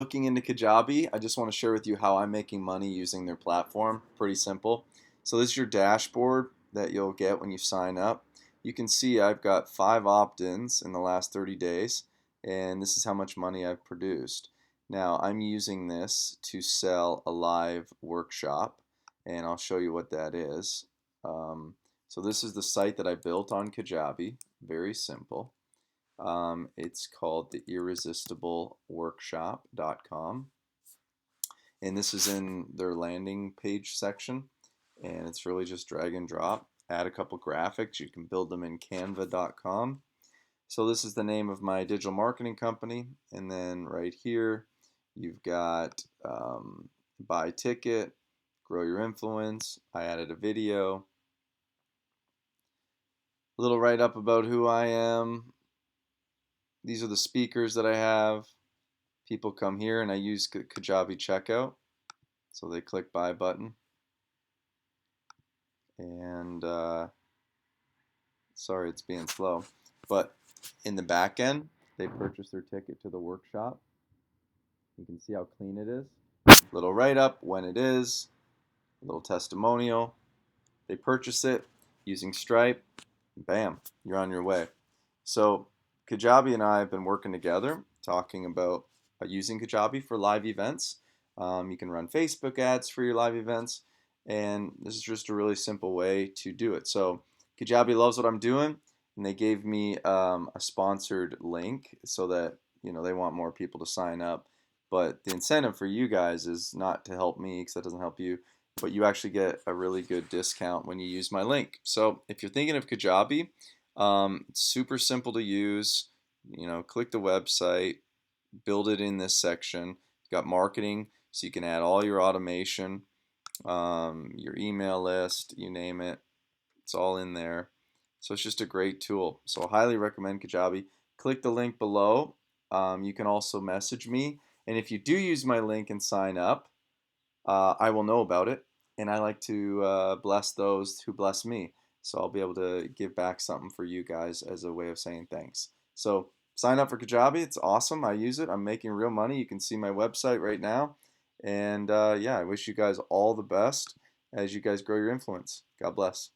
Looking into Kajabi, I just want to share with you how I'm making money using their platform. Pretty simple. So this is your dashboard that you'll get when you sign up. You can see I've got 5 opt-ins in the last 30 days, and this is how much money I've produced. Now I'm using this to sell a live workshop, and I'll show you what that is. So this is the site that I built on Kajabi. Very simple. It's called the irresistibleworkshop.com, and this is in their landing page section, and it's really just drag and drop. Add a couple graphics. You can build them in canva.com. So this is the name of my digital marketing company, and then right here you've got buy ticket, grow your influence. I added a video, a little write up about who I am. These are the speakers that I have. People come here and I use Kajabi checkout. So they click buy button, and sorry it's being slow, but in the back end they purchase their ticket to the workshop. You can see how clean it is. Little write up when it is, a little testimonial. They purchase it using Stripe. Bam, you're on your way. So Kajabi and I have been working together talking about using Kajabi for live events. You can run Facebook ads for your live events, and this is just a really simple way to do it. So Kajabi loves what I'm doing, and they gave me a sponsored link so that they want more people to sign up. But the incentive for you guys is not to help me because that doesn't help you, but you actually get a really good discount when you use my link. So if you're thinking of Kajabi, it's super simple to use. Click the website, build it in this section. You've got marketing, so you can add all your automation, your email list, you name it. It's all in there. So it's just a great tool. So I highly recommend Kajabi. Click the link below. You can also message me. And if you do use my link and sign up, I will know about it. And I like to bless those who bless me. So I'll be able to give back something for you guys as a way of saying thanks. So sign up for Kajabi. It's awesome. I use it. I'm making real money. You can see my website right now. And yeah, I wish you guys all the best as you guys grow your influence. God bless.